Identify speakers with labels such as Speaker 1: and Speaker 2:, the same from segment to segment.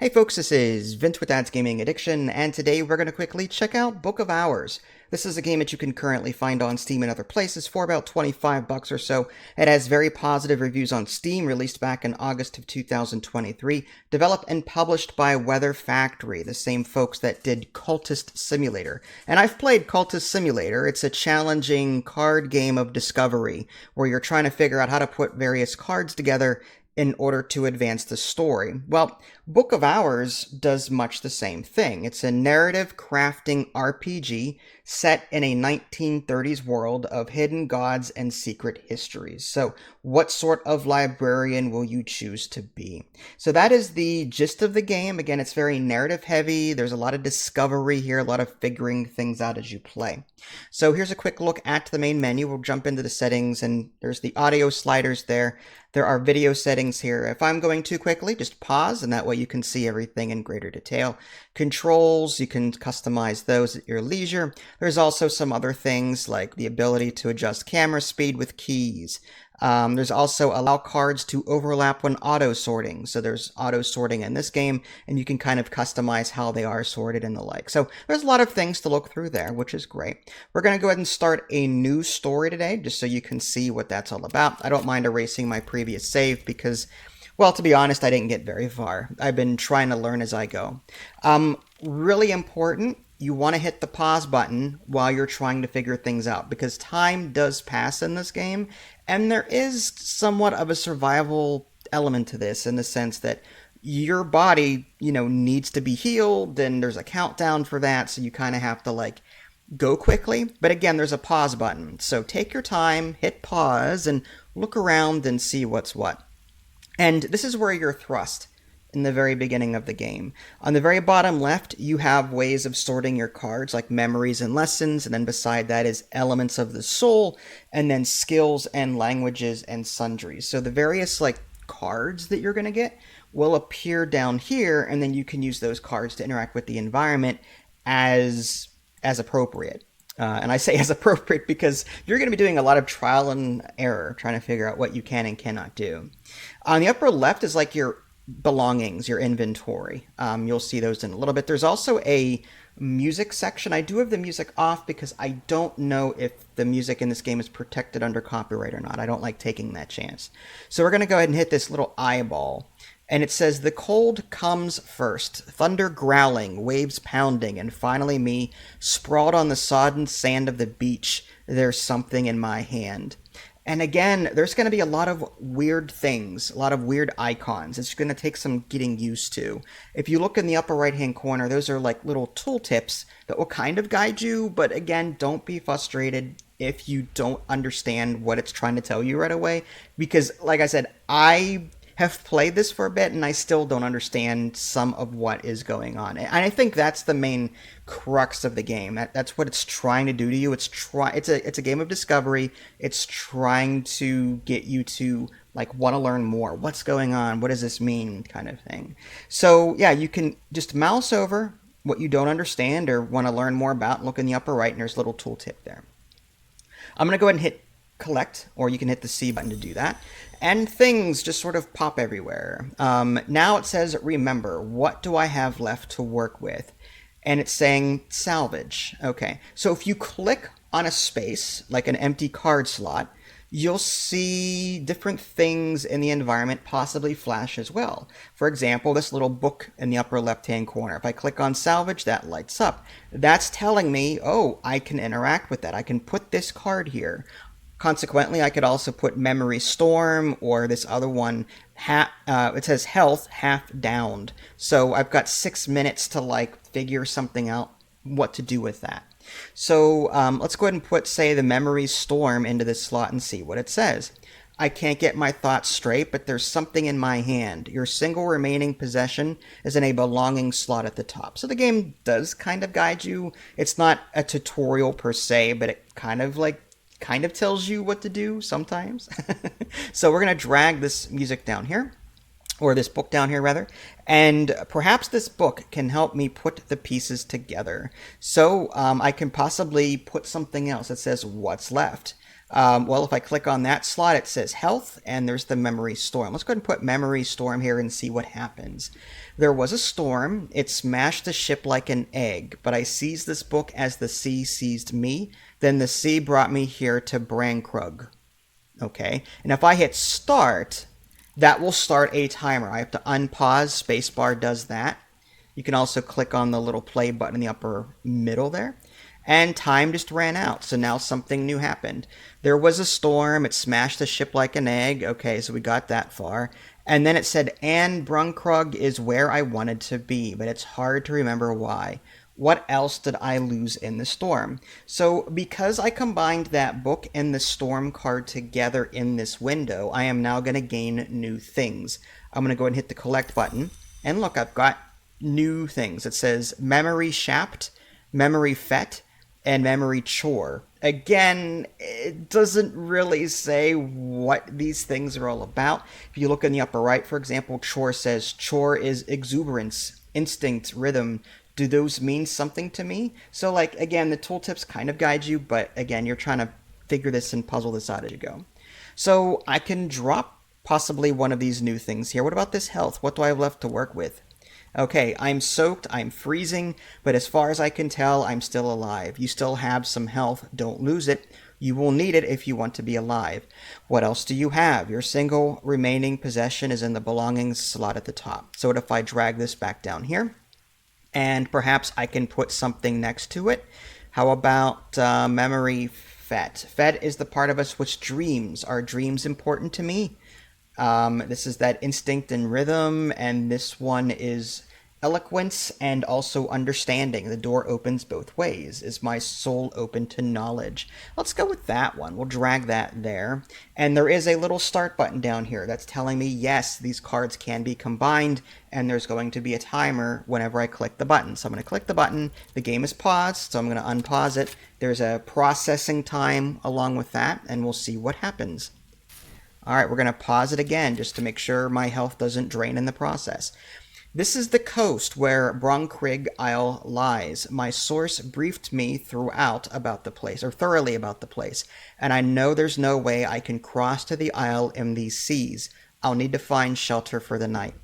Speaker 1: Hey folks, this is Vince with Dad's Gaming Addiction, and today we're going to quickly check out Book of Hours. This is a game that you can currently find on Steam and other places for about 25 bucks or so. It has very positive reviews on Steam, released back in August of 2023, developed and published by Weather Factory, the same folks that did Cultist Simulator. And I've played Cultist Simulator. It's a challenging card game of discovery, where you're trying to figure out how to put various cards together in order to advance the story. Well, Book of Hours does much the same thing. It's a narrative crafting RPG set in a 1930s world of hidden gods and secret histories. So, what sort of librarian will you choose to be? So that is the gist of the game. Again, it's very narrative heavy. There's a lot of discovery here, a lot of figuring things out as you play. So here's a quick look at the main menu. We'll jump into the settings, and there's the audio sliders there. There are video settings here. If I'm going too quickly, just pause, and that way you can see everything in greater detail. Controls, you can customize those at your leisure. There's also some other things like the ability to adjust camera speed with keys. There's also allow cards to overlap when auto sorting. So there's auto sorting in this game, and you can kind of customize how they are sorted and the like. So there's a lot of things to look through there, which is great. We're going to go ahead and start a new story today, just so you can see what that's all about. I don't mind erasing my previous save because, well, to be honest, I didn't get very far. I've been trying to learn as I go. Really important, you want to hit the pause button while you're trying to figure things out, because time does pass in this game, and there is somewhat of a survival element to this, in the sense that your body, needs to be healed, and there's a countdown for that, so you kind of have to, go quickly. But again, there's a pause button, so take your time, hit pause, and look around and see what's what. And this is where you're thrust in the very beginning of the game. On the very bottom left, you have ways of sorting your cards, like memories and lessons, and then beside that is elements of the soul, and then skills and languages and sundries. So the various cards that you're going to get will appear down here, and then you can use those cards to interact with the environment as appropriate. And I say as appropriate because you're going to be doing a lot of trial and error, trying to figure out what you can and cannot do. On the upper left is your belongings, your inventory. You'll see those in a little bit. There's also a music section. I do have the music off because I don't know if the music in this game is protected under copyright or not. I don't like taking that chance. So we're going to go ahead and hit this little eyeball. And it says, the cold comes first, thunder growling, waves pounding, and finally me, sprawled on the sodden sand of the beach. There's something in my hand. And again, there's going to be a lot of weird things, a lot of weird icons. It's going to take some getting used to. If you look in the upper right-hand corner, those are little tooltips that will kind of guide you. But again, don't be frustrated if you don't understand what it's trying to tell you right away. Because, like I said, I have played this for a bit, and I still don't understand some of what is going on. And I think that's the main crux of the game. That's what it's trying to do to you. It's a game of discovery. It's trying to get you to want to learn more. What's going on? What does this mean? Kind of thing. So yeah, you can just mouse over what you don't understand or want to learn more about. Look in the upper right, and there's a little tooltip there. I'm going to go ahead and hit collect, or you can hit the C button to do that. And things just sort of pop everywhere. Now it says, remember, what do I have left to work with? And it's saying salvage. Okay, so if you click on a space, like an empty card slot, you'll see different things in the environment possibly flash as well. For example, this little book in the upper left-hand corner. If I click on salvage, that lights up. That's telling me, oh, I can interact with that. I can put this card here. Consequently, I could also put Memory Storm, or this other one, it says health half downed. So I've got 6 minutes to figure something out, what to do with that. So let's go ahead and put, say, the Memory Storm into this slot and see what it says. I can't get my thoughts straight, but there's something in my hand. Your single remaining possession is in a belonging slot at the top. So the game does kind of guide you. It's not a tutorial per se, but it kind of tells you what to do sometimes. So we're going to drag this music down here, or this book down here rather, and perhaps this book can help me put the pieces together. So I can possibly put something else that says what's left. Well, if I click on that slot, it says health, and there's the memory storm. Let's go ahead and put memory storm here and see what happens. There was a storm. It smashed the ship like an egg, but I seized this book as the sea seized me. Then the sea brought me here to Brankrug. Okay, and if I hit start, that will start a timer. I have to unpause. Spacebar does that. You can also click on the little play button in the upper middle there. And time just ran out, so now something new happened. There was a storm, it smashed the ship like an egg. Okay, so we got that far. And then it said, and Brunkrug is where I wanted to be, but it's hard to remember why. What else did I lose in the storm? So because I combined that book and the storm card together in this window, I am now going to gain new things. I'm going to go ahead and hit the collect button. And look, I've got new things. It says memory shaft, memory fet, and memory chore. Again, it doesn't really say what these things are all about. If you look in the upper right, for example, chore says chore is exuberance, instinct, rhythm. Do those mean something to me? So like, again, the tooltips kind of guide you, but again, you're trying to figure this and puzzle this out as you go. So I can drop possibly one of these new things here. What about this health? What do I have left to work with? Okay, I'm soaked, I'm freezing, but as far as I can tell, I'm still alive. You still have some health, don't lose it. You will need it if you want to be alive. What else do you have? Your single remaining possession is in the belongings slot at the top. So what if I drag this back down here? And perhaps I can put something next to it. How about memory fet? Fet is the part of us which dreams. Are dreams important to me? This is that instinct and rhythm, and this one is eloquence and also understanding. The door opens both ways. Is my soul open to knowledge? Let's go with that one. We'll drag that there. And there is a little start button down here that's telling me, yes, these cards can be combined, and there's going to be a timer whenever I click the button. So I'm going to click the button. The game is paused, so I'm going to unpause it. There's a processing time along with that, and we'll see what happens. All right, we're going to pause it again just to make sure my health doesn't drain in the process. This is the coast where Brunkrug Isle lies. My source briefed me throughout about the place, or thoroughly about the place, and I know there's no way I can cross to the isle in these seas. I'll need to find shelter for the night.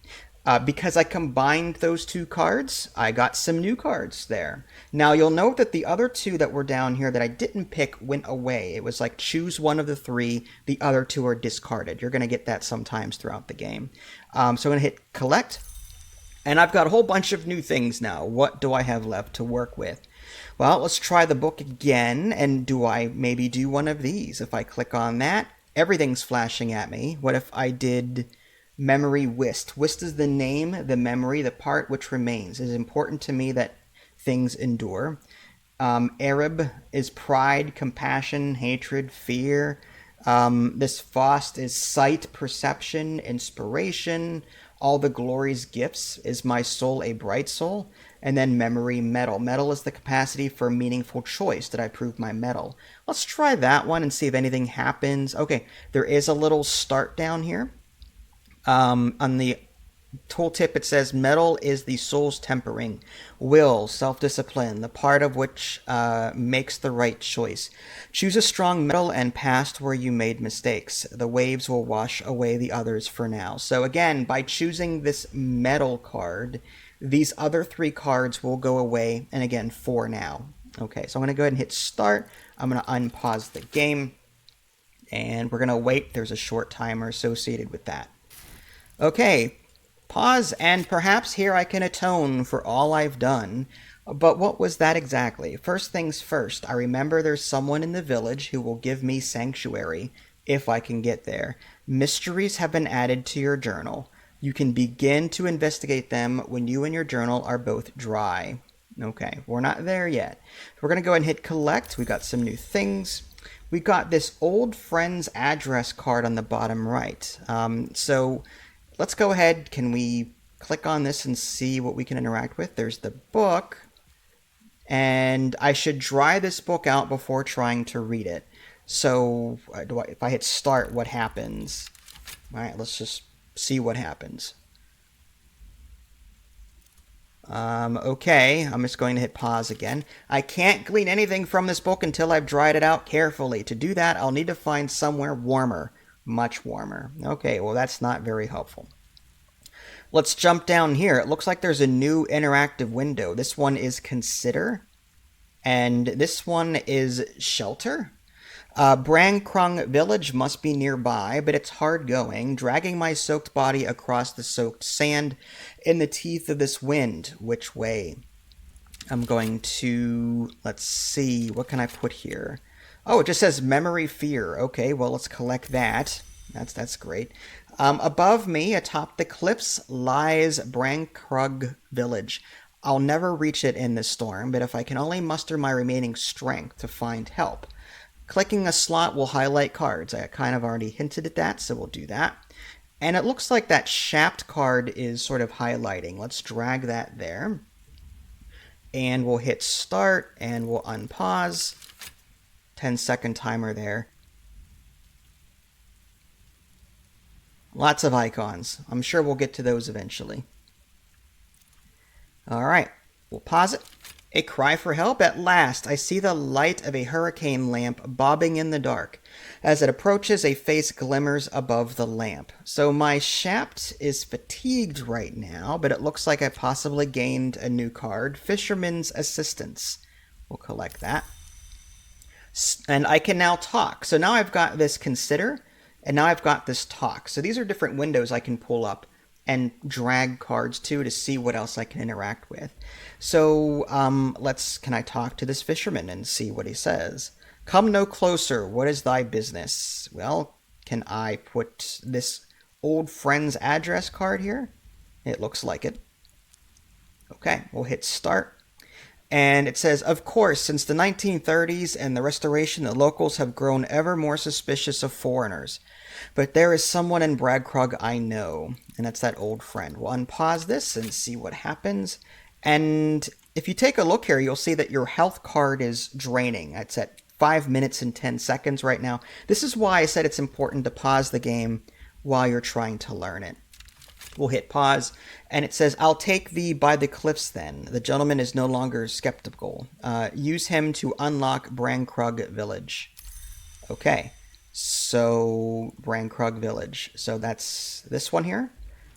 Speaker 1: Because I combined those two cards, I got some new cards there. Now you'll note that the other two that were down here that I didn't pick went away. It was like choose one of the three, the other two are discarded. You're going to get that sometimes throughout the game. So I'm going to hit collect, and I've got a whole bunch of new things now. What do I have left to work with? Well, let's try the book again, and do I maybe do one of these? If I click on that, everything's flashing at me. What if I did memory whist? Whist is the name, the memory, the part which remains. It is important to me that things endure. Arab is pride, compassion, hatred, fear. This Faust is sight, perception, inspiration. All the glories, gifts. Is my soul a bright soul? And then memory, metal. Metal is the capacity for meaningful choice. Did I prove my metal? Let's try that one and see if anything happens. Okay, there is a little start down here. On the tooltip, it says metal is the soul's tempering, will, self-discipline, the part of which makes the right choice. Choose a strong metal and past where you made mistakes. The waves will wash away the others for now. So again, by choosing this metal card, these other three cards will go away, and again, for now. Okay, so I'm going to go ahead and hit start. I'm going to unpause the game, and we're going to wait. There's a short timer associated with that. Okay, pause, and perhaps here I can atone for all I've done. But what was that exactly? First things first, I remember there's someone in the village who will give me sanctuary, if I can get there. Mysteries have been added to your journal. You can begin to investigate them when you and your journal are both dry. Okay, we're not there yet. We're going to go ahead and hit collect. We got some new things. We got this old friend's address card on the bottom right. So let's go ahead. Can we click on this and see what we can interact with? There's the book. And I should dry this book out before trying to read it. So if I hit start, what happens? All right, let's just see what happens. Okay, I'm just going to hit pause again. I can't glean anything from this book until I've dried it out carefully. To do that, I'll need to find somewhere warmer. Much warmer. Okay, well, that's not very helpful. Let's jump down here. It looks like there's a new interactive window. This one is Consider, and this one is Shelter. Brangkrung village must be nearby, but it's hard going, dragging my soaked body across the soaked sand in the teeth of this wind. Which way? I'm going to, let's see, what can I put here? Oh, it just says memory fear. Okay, well, let's collect that. That's great. Above me, atop the cliffs, lies Brangkrug village. I'll never reach it in this storm, but if I can only muster my remaining strength to find help. Clicking a slot will highlight cards. I kind of already hinted at that, so we'll do that. And it looks like that Shaft card is sort of highlighting. Let's drag that there. And we'll hit start, and we'll unpause. 10-second timer there. Lots of icons. I'm sure we'll get to those eventually. All right, we'll pause it. A cry for help at last. I see the light of a hurricane lamp bobbing in the dark. As it approaches, a face glimmers above the lamp. So my Shaft is fatigued right now, but it looks like I possibly gained a new card, Fisherman's Assistance. We'll collect that. And I can now talk. So now I've got this Consider, and now I've got this Talk. So these are different windows I can pull up and drag cards to see what else I can interact with. So can I talk to this fisherman and see what he says? Come no closer, what is thy business? Well, can I put this old friend's address card here? It looks like it. Okay, we'll hit start. And it says, of course, since the 1930s and the Restoration, the locals have grown ever more suspicious of foreigners. But there is someone in Bragkrug I know, and that's that old friend. We'll unpause this and see what happens. And if you take a look here, you'll see that your health card is draining. It's at 5 minutes and 10 seconds right now. This is why I said it's important to pause the game while you're trying to learn it. We'll hit pause, and it says, I'll take thee by the cliffs then. The gentleman is no longer skeptical. Use him to unlock Brangkrug village. Okay, so Brangkrug village. So that's this one here.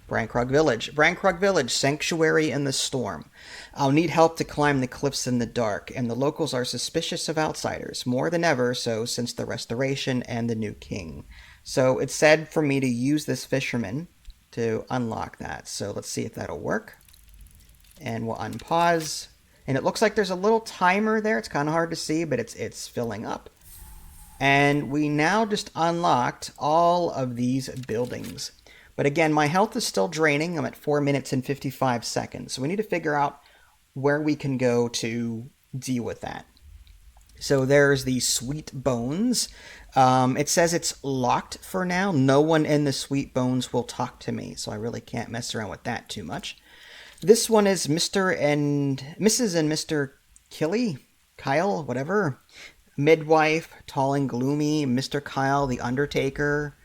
Speaker 1: Brangkrug village. Brangkrug village, sanctuary in the storm. I'll need help to climb the cliffs in the dark, and the locals are suspicious of outsiders, more than ever so since the Restoration and the new king. So it said for me to use this fisherman to unlock that. So let's see if that'll work. And we'll unpause. And it looks like there's a little timer there. It's kind of hard to see, but it's filling up. And we now just unlocked all of these buildings. But again, my health is still draining. I'm at 4 minutes and 55 seconds. So we need to figure out where we can go to deal with that. So there's the Sweet Bones. It says it's locked for now. No one in the Sweet Bones will talk to me, so I really can't mess around with that too much. This one is Mr. and Mrs. and Mr. Kyle, whatever. Midwife, tall and gloomy, Mr. Kyle, the Undertaker.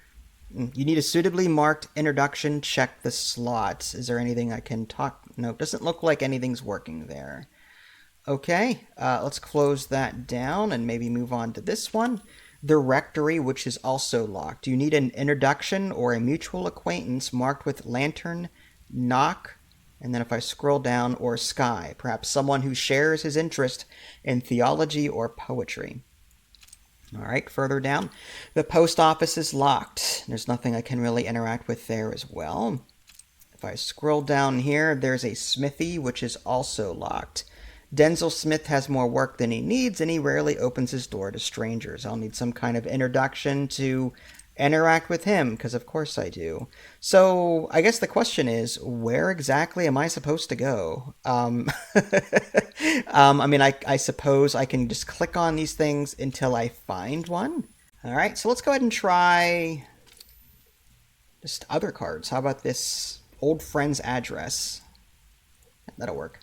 Speaker 1: You need a suitably marked introduction. Check the slots. Is there anything I can talk? No, it doesn't look like anything's working there. Okay, let's close that down and maybe move on to this one. The Rectory, which is also locked. You need an introduction or a mutual acquaintance marked with lantern, knock, and then if I scroll down, or sky. Perhaps someone who shares his interest in theology or poetry. All right, further down. The post office is locked. There's nothing I can really interact with there as well. If I scroll down here, there's a smithy, which is also locked. Denzel Smith has more work than he needs, and he rarely opens his door to strangers. I'll need some kind of introduction to interact with him, because of course I do. So I guess the question is, where exactly am I supposed to go? I mean, I suppose I can just click on these things until I find one. All right, so let's go ahead and try just other cards. How about this old friend's address? That'll work.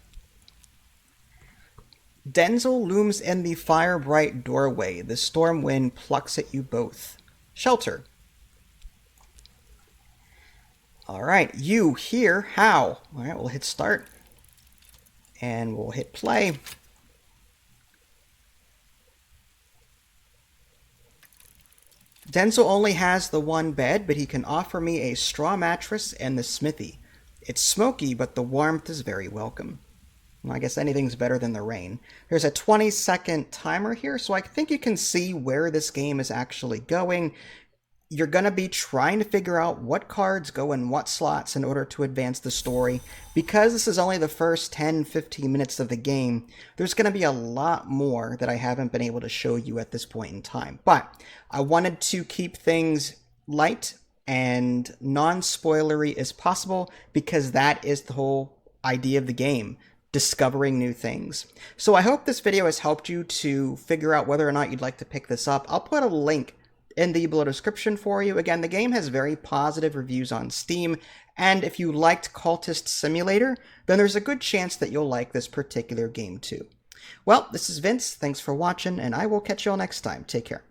Speaker 1: Denzel looms in the fire-bright doorway. The storm wind plucks at you both. Shelter. All right, you here? How? All right, we'll hit start. And we'll hit play. Denzel only has the one bed, but he can offer me a straw mattress and the smithy. It's smoky, but the warmth is very welcome. Well, I guess anything's better than the rain. There's a 20-second timer here, so I think you can see where this game is actually going. You're going to be trying to figure out what cards go in what slots in order to advance the story. Because this is only the first 10-15 minutes of the game, there's going to be a lot more that I haven't been able to show you at this point in time. But I wanted to keep things light and non-spoilery as possible because that is the whole idea of the game. Discovering new things. So I hope this video has helped you to figure out whether or not you'd like to pick this up. I'll put a link in the below description for you. Again, the game has very positive reviews on Steam, and if you liked Cultist Simulator, then there's a good chance that you'll like this particular game too. Well, this is Vince, thanks for watching, and I will catch you all next time. Take care.